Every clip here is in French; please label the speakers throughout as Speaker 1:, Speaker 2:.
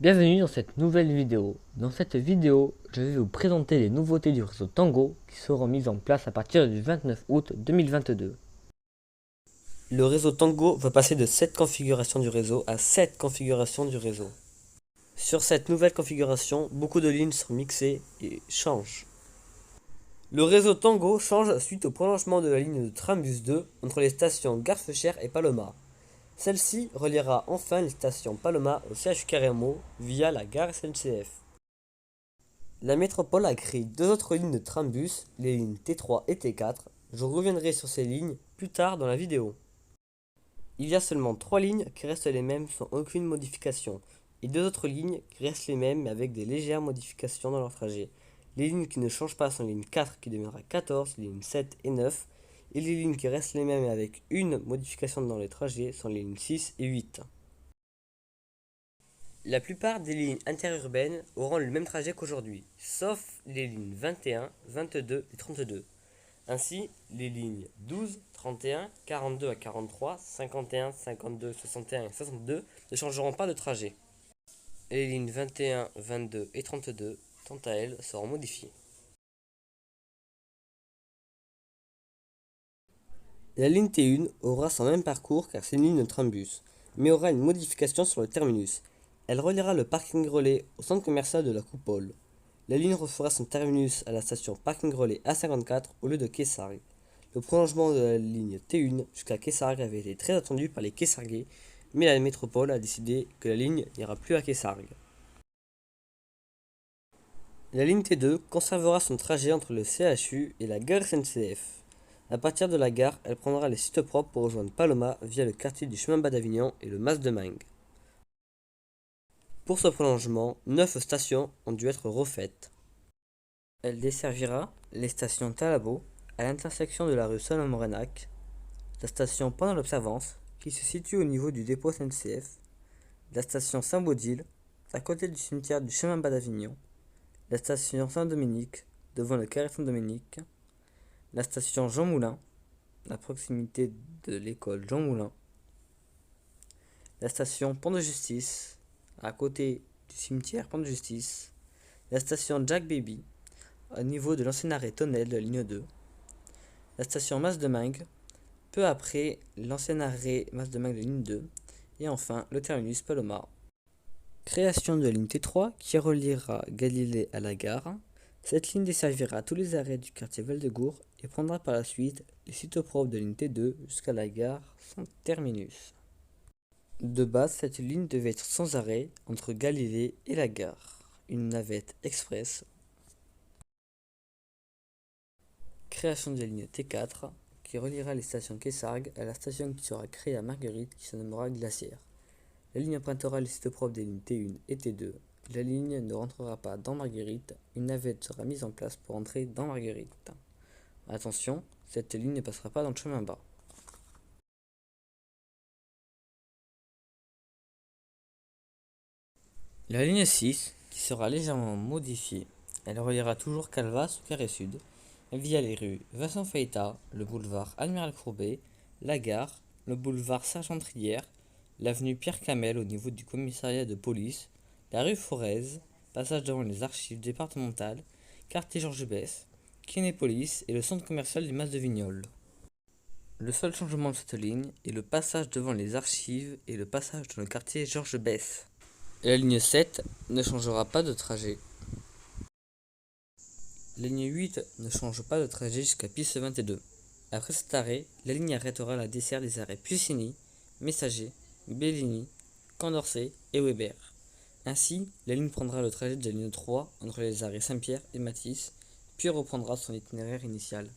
Speaker 1: Bienvenue dans cette nouvelle vidéo. Dans cette vidéo, je vais vous présenter les nouveautés du réseau Tango qui seront mises en place à partir du 29 août 2022.
Speaker 2: Le réseau Tango va passer de 7 configurations du réseau à 7 configurations du réseau. Sur cette nouvelle configuration, beaucoup de lignes sont mixées et changent. Le réseau Tango change suite au prolongement de la ligne de Trambus 2 entre les stations Garfechère et Paloma. Celle-ci reliera enfin les stations Paloma au CHU Carremo via la gare SNCF. La métropole a créé deux autres lignes de Trambus, les lignes T3 et T4. Je reviendrai sur ces lignes plus tard dans la vidéo. Il y a seulement 3 lignes qui restent les mêmes sans aucune modification, et deux autres lignes qui restent les mêmes mais avec des légères modifications dans leur trajet. Les lignes qui ne changent pas sont les lignes 4 qui deviendra 14, les lignes 7 et 9, et les lignes qui restent les mêmes mais avec une modification dans les trajets sont les lignes 6 et 8. La plupart des lignes interurbaines auront le même trajet qu'aujourd'hui, sauf les lignes 21, 22 et 32. Ainsi, les lignes 12, 31, 42 à 43, 51, 52, 61 et 62 ne changeront pas de trajet. Et les lignes 21, 22 et 32, quant à elles, seront modifiées. La ligne T1 aura son même parcours car c'est une ligne de trambus, mais aura une modification sur le terminus. Elle reliera le parking relais au centre commercial de la Coupole. La ligne refera son terminus à la station parking relais A54 au lieu de Kessargues. Le prolongement de la ligne T1 jusqu'à Kessargues avait été très attendu par les Kessarguais, mais la métropole a décidé que la ligne n'ira plus à Kessargues. La ligne T2 conservera son trajet entre le CHU et la gare SNCF. À partir de la gare, elle prendra les sites propres pour rejoindre Paloma via le quartier du chemin bas d'Avignon et le Mas de Mangue. Pour ce prolongement, 9 stations ont dû être refaites. Elle desservira les stations Talabo, à l'intersection de la rue Solon-Morenac, la station Pendant l'Observance, qui se situe au niveau du dépôt SNCF, la station Saint-Baudile, à côté du cimetière du chemin bas d'Avignon, la station Saint-Dominique, devant le carré Saint-Dominique, la station Jean Moulin, à proximité de l'école Jean Moulin, la station Pont de Justice, à côté du cimetière Pont de Justice, la station Jack Baby, au niveau de l'ancien arrêt Tonnelle de la ligne 2, la station Mas de Mangue, peu après l'ancien arrêt Mas de Mangue de ligne 2, et enfin le terminus Paloma. Création de la ligne T3 qui reliera Galilée à la gare. Cette ligne desservira tous les arrêts du quartier Val-de-Gour et prendra par la suite les sites propres de ligne T2 jusqu'à la gare sans terminus. De base, cette ligne devait être sans arrêt entre Galilée et la gare. Une navette express. Création de la ligne T4 qui reliera les stations Kessargues à la station qui sera créée à Marguerite qui se nommera Glacière. La ligne empruntera les sites propres des lignes T1 et T2. La ligne ne rentrera pas dans Marguerite, une navette sera mise en place pour entrer dans Marguerite. Attention, cette ligne ne passera pas dans le chemin bas. La ligne 6, qui sera légèrement modifiée, elle reliera toujours Calvas au carré sud, via les rues Vincent Feyta, le boulevard Admiral Courbet, la gare, le boulevard Sergent-Trière, l'avenue Pierre Camel au niveau du commissariat de police, la rue Forez, passage devant les archives départementales, quartier Georges Besse, Kinépolis et le centre commercial du Mas de Vignoles. Le seul changement de cette ligne est le passage devant les archives et le passage dans le quartier Georges Besse. La ligne 7 ne changera pas de trajet. La ligne 8 ne change pas de trajet jusqu'à piste 22. Après cet arrêt, la ligne arrêtera la desserte des arrêts Puccini, Messager, Bellini, Condorcet et Weber. Ainsi, la ligne prendra le trajet de la ligne 3 entre les arrêts Saint-Pierre et Matisse, puis reprendra son itinéraire initial.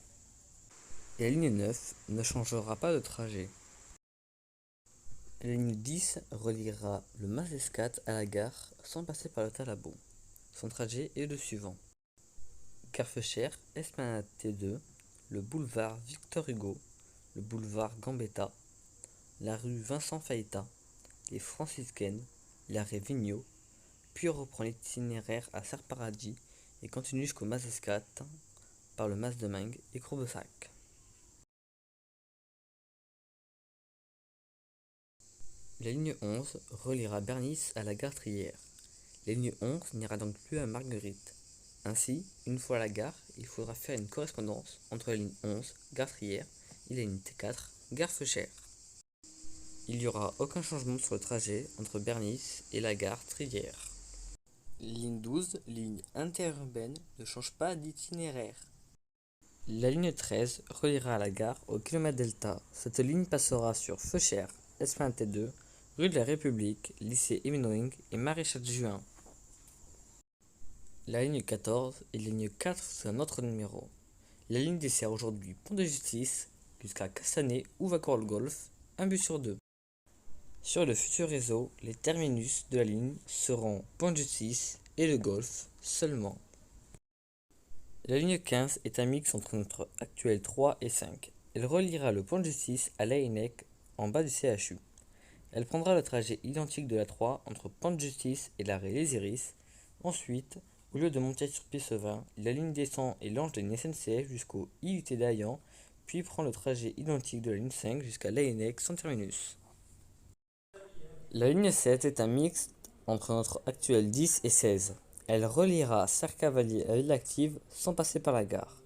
Speaker 2: La ligne 9 ne changera pas de trajet. La ligne 10 reliera le Mazescat à la gare sans passer par le Talabo. Son trajet est le suivant. Carfechère, Esplanade T2, le boulevard Victor Hugo, le boulevard Gambetta, la rue Vincent Feyta, les Franciscaines, l'arrêt Vigneault, puis reprend l'itinéraire à Serre-Paradis et continue jusqu'au Mazescat par le Mas de Mangue et Courbesac. La ligne 11 reliera Bernis à la gare Trière. La ligne 11 n'ira donc plus à Marguerite. Ainsi, une fois à la gare, il faudra faire une correspondance entre la ligne 11, gare Trière, et la ligne T4, gare Feuchères. Il n'y aura aucun changement sur le trajet entre Bernis et la gare Trière. Ligne 12, ligne interurbaine, ne change pas d'itinéraire. La ligne 13 reliera la gare au kilomètre delta. Cette ligne passera sur Feuchères, Esplanade T2, rue de la République, lycée Émile et Maréchal Juin. La ligne 14 et la ligne 4 sous un autre numéro. La ligne dessert aujourd'hui Pont de Justice jusqu'à Castanet ou Vacourt-le-Golf, un bus sur deux. Sur le futur réseau, les terminus de la ligne seront Pont de Justice et le Golf seulement. La ligne 15 est un mix entre notre actuel 3 et 5. Elle reliera le Pont de Justice à Laennec en bas du CHU. Elle prendra le trajet identique de la 3 entre Pont de Justice et l'arrêt Les Iris. Ensuite, au lieu de monter sur Pissevin, la ligne descend et longe la ligne SNCF jusqu'au IUT d'Ayan, puis prend le trajet identique de la ligne 5 jusqu'à Laennec sans terminus. La ligne 7 est un mixte entre notre actuel 10 et 16. Elle reliera Serre-Cavalier à Ville-Active sans passer par la gare.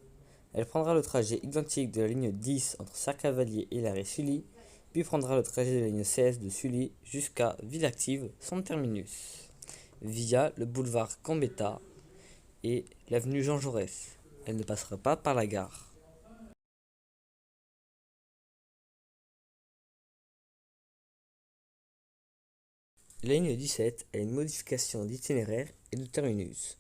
Speaker 2: Elle prendra le trajet identique de la ligne 10 entre Serre-Cavalier et l'arrêt Sully, puis prendra le trajet de la ligne 16 de Sully jusqu'à Ville-Active sans terminus, via le boulevard Gambetta et l'avenue Jean Jaurès. Elle ne passera pas par la gare. La ligne 17 a une modification d'itinéraire et de terminus.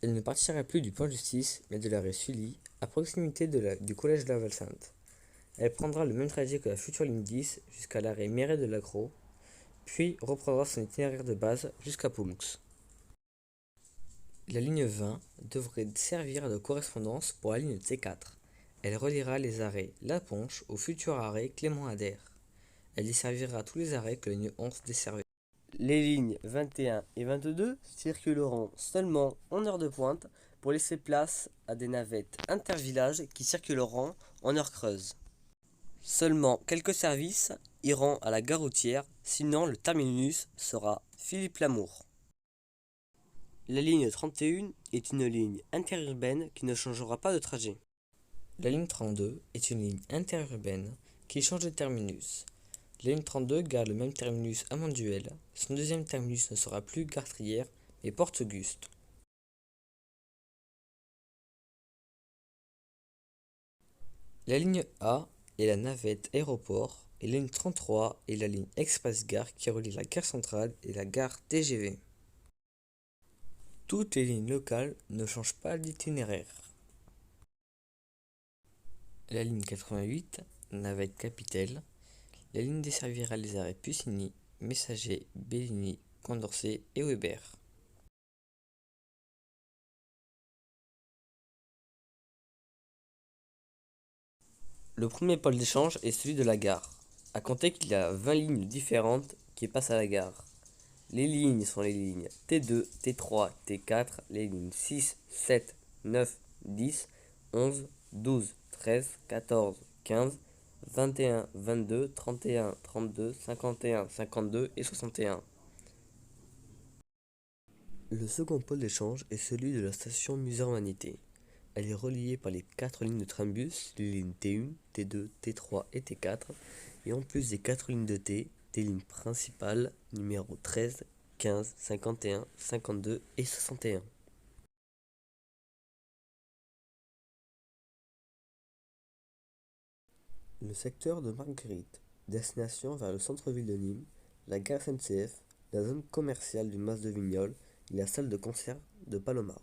Speaker 2: Elle ne partira plus du Pont de Justice, mais de l'arrêt Sully, à proximité du collège de la Val-Sainte. Elle prendra le même trajet que la future ligne 10 jusqu'à l'arrêt Miret de l'Agro, puis reprendra son itinéraire de base jusqu'à Poulx. La ligne 20 devrait servir de correspondance pour la ligne T4. Elle reliera les arrêts La Ponche au futur arrêt Clément-Adère. Elle desservira tous les arrêts que la ligne 11 desservait.
Speaker 3: Les lignes 21 et 22 circuleront seulement en heure de pointe pour laisser place à des navettes intervillages qui circuleront en heure creuse. Seulement quelques services iront à la gare routière, sinon le terminus sera Philippe Lamour. La ligne 31 est une ligne interurbaine qui ne changera pas de trajet.
Speaker 2: La ligne 32 est une ligne interurbaine qui change de terminus. La ligne 32 garde le même terminus à Manduel. Son deuxième terminus ne sera plus gare Trière, mais Porte Auguste. La ligne A est la navette aéroport et la ligne 33 est la ligne express gare qui relie la gare centrale et la gare TGV. Toutes les lignes locales ne changent pas d'itinéraire. La ligne 88, navette Capitel. La ligne desservira les arrêts Puccini, Messager, Bellini, Condorcet et Weber. Le premier pôle d'échange est celui de la gare, à compter qu'il y a 20 lignes différentes qui passent à la gare. Les lignes sont les lignes T2, T3, T4, les lignes 6, 7, 9, 10, 11, 12, 13, 14, 15, 21, 22, 31, 32, 51, 52 et 61. Le second pôle d'échange est celui de la station Musée-Humanité. Elle est reliée par les 4 lignes de Trambus, les lignes T1, T2, T3 et T4, et en plus des 4 lignes de T, des lignes principales numéro 13, 15, 51, 52 et 61. Le secteur de Marguerite, destination vers le centre-ville de Nîmes, la gare SNCF, la zone commerciale du Mas de Vignoles et la salle de concert de Paloma.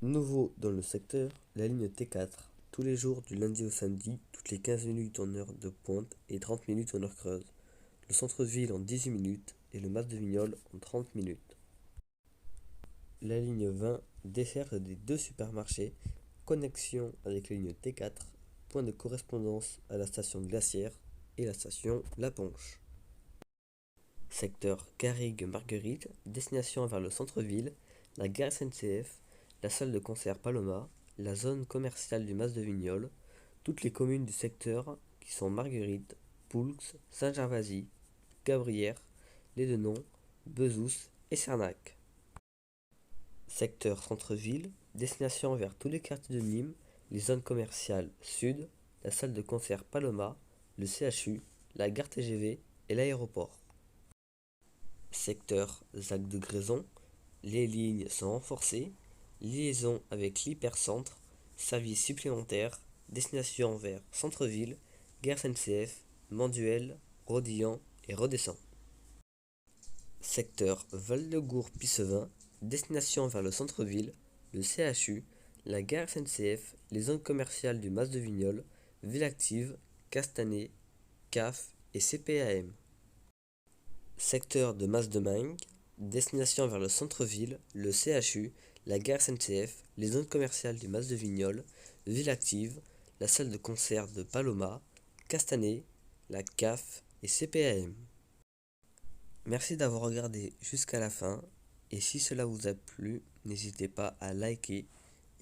Speaker 2: Nouveau dans le secteur, la ligne T4, tous les jours du lundi au samedi, toutes les 15 minutes en heure de pointe et 30 minutes en heure creuse. Le centre-ville en 18 minutes et le Mas de Vignoles en 30 minutes. La ligne 20 dessert des 2 supermarchés, connexion avec la ligne T4, point de correspondance à la station Glacière et la station La Ponche. Secteur Garrigue-Marguerite, destination vers le centre-ville, la gare SNCF, la salle de concert Paloma, la zone commerciale du Mas de Vignoles, toutes les communes du secteur qui sont Marguerite, Poulx, Saint-Gervasy, Gabrières, Les Denons, Bezous et Cernac. Secteur centre-ville, destination vers tous les quartiers de Nîmes, les zones commerciales sud, la salle de concert Paloma, le CHU, la gare TGV et l'aéroport. Secteur ZAC de Graison, les lignes sont renforcées, liaison avec l'hypercentre, services supplémentaires, destination vers centre-ville, gare SNCF, Manduel, Rodillan et Redescend. Secteur Val-de-Gour-Pissevin, destination vers le centre-ville, le CHU, la gare SNCF, les zones commerciales du Mas de Vignoles, Ville Active, Castanet, CAF et CPAM. Secteur de Mas de Meung, destination vers le centre-ville, le CHU, la gare SNCF, les zones commerciales du Mas de Vignoles, Ville Active, la salle de concert de Paloma, Castanet, la CAF et CPAM. Merci d'avoir regardé jusqu'à la fin et si cela vous a plu, n'hésitez pas à liker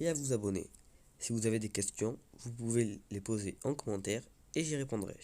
Speaker 2: et à vous abonner. Si vous avez des questions, vous pouvez les poser en commentaire et j'y répondrai.